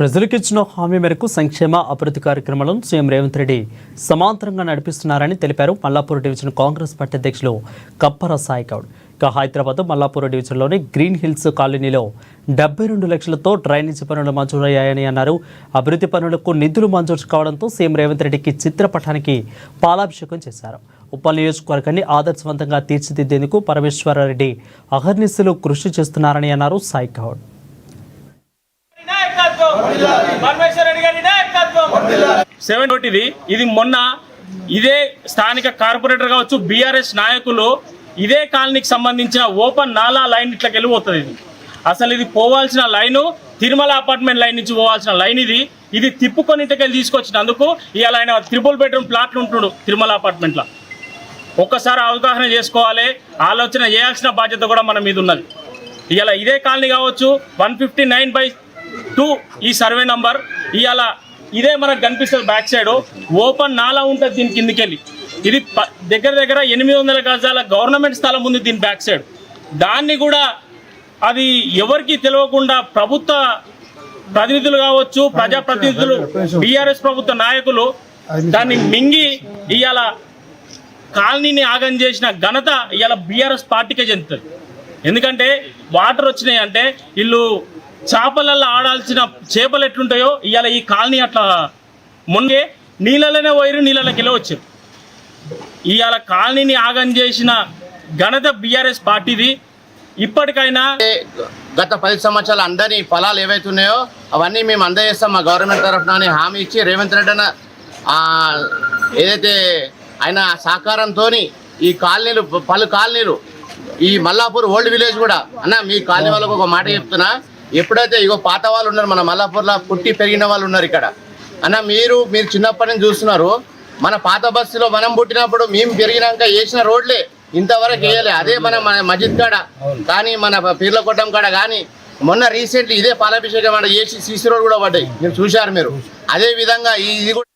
ప్రజలకు ఇచ్చిన హామీ మేరకు సంక్షేమ అభివృద్ధి కార్యక్రమాలను సీఎం రేవంత్ రెడ్డి సమాంతరంగా నడిపిస్తున్నారని తెలిపారు మల్లాపూర్ డివిజన్ కాంగ్రెస్ పార్టీ అధ్యక్షులు కప్పర సాయి గౌడ్. ఇక హైదరాబాద్ మల్లాపూర్ డివిజన్లోని గ్రీన్ హిల్స్ కాలనీలో 72 లక్షలతో డ్రైనేజీ పనులు మంజూరయ్యాయని అన్నారు. అభివృద్ధి పనులకు నిధులు మంజూరు కావడంతో సీఎం రేవంత్ రెడ్డికి చిత్రపటానికి పాలాభిషేకం చేశారు. ఉప్పల్ నియోజకవర్గాన్ని ఆదర్శవంతంగా తీర్చిదిద్దేందుకు పరమేశ్వరరెడ్డి అహర్నిశలు కృషి చేస్తున్నారని అన్నారు సాయి గౌడ్. ఇది మొన్న ఇదే స్థానిక కార్పొరేటర్ కావచ్చు బీఆర్ఎస్ నాయకులు ఇదే కాలనీకి సంబంధించిన ఓపెన్ నాలా లైన్ ఇట్లకి వెళ్ళిపోతుంది. అసలు ఇది పోవాల్సిన లైను తిరుమల అపార్ట్మెంట్ లైన్ నుంచి పోవాల్సిన లైన్ ఇది తిప్పుకొని ఇంటికెళ్ళి తీసుకొచ్చినందుకు ఇవాళ ఆయన 3 బెడ్రూమ్ ప్లాట్లు ఉంటున్నాడు తిరుమల అపార్ట్మెంట్లో. ఒక్కసారి అవగాహన చేసుకోవాలి, ఆలోచన చేయాల్సిన బాధ్యత కూడా మన మీద ఉన్నది. ఇవాళ ఇదే కాలనీ కావచ్చు 159/2 ఈ సర్వే నంబర్. ఇవాళ ఇదే మనకు కనిపిస్తుంది బ్యాక్ సైడ్ ఓపెన్ నాలా ఉంటుంది దీని కిందికెళ్ళి. ఇది దగ్గర 800 గజాల గవర్నమెంట్ స్థలం ఉంది దీని బ్యాక్ సైడ్. దాన్ని కూడా అది ఎవరికి తెలియకుండా ప్రభుత్వ ప్రతినిధులు కావచ్చు ప్రజాప్రతినిధులు బీఆర్ఎస్ ప్రభుత్వ నాయకులు దాన్ని మింగి ఇవాళ కాలనీని ఆగం చేసిన ఘనత ఇవాళ బీఆర్ఎస్ పార్టీకే చెందుతుంది. ఎందుకంటే వాటర్ వచ్చినాయి అంటే వీళ్ళు చేపలల్లో ఆడాల్సిన చేపలు ఎట్లుంటాయో ఇవాళ ఈ కాలనీ అట్లా మొన్నే నీళ్ళలోనే పోయారు, నీళ్ళకి వచ్చారు. ఇవాళ కాలనీని ఆగం చేసిన ఘనత బీఆర్ఎస్ పార్టీది. ఇప్పటికైనా గత 10 సంవత్సరాలు అందరి ఫలాలు ఏవైతే ఉన్నాయో అవన్నీ మేము అందజేస్తాం మా గవర్నమెంట్ తరఫున అని హామీ ఇచ్చి రేవంత్ రెడ్డి అన్న ఏదైతే ఆయన సహకారంతో ఈ కాలనీలు పలు కాలనీలు ఈ మల్లాపూర్ ఓల్డ్ విలేజ్ కూడా అన్న మీ కాలనీ వాళ్ళకు ఒక మాట చెప్తున్నా, ఎప్పుడైతే ఇగో పాత వాళ్ళు ఉన్నారు మన మల్లాపూర్లో పుట్టి పెరిగిన వాళ్ళు ఉన్నారు ఇక్కడ అన్న, మీరు చిన్నప్పటి నుంచి చూస్తున్నారు. మన పాత బస్సులో మనం పుట్టినప్పుడు మేము పెరిగినాక వేసిన రోడ్లే ఇంతవరకు వేయలే. అదే మన మస్జిద్ కాడ కానీ మన పీర్ల కొట్టం కాడ కానీ మొన్న రీసెంట్లీ ఇదే పాలాభిషేకం చేసి సీసీ రోడ్ కూడా పడ్డాయి, మీరు చూశారు. మీరు అదే విధంగా ఇది కూడా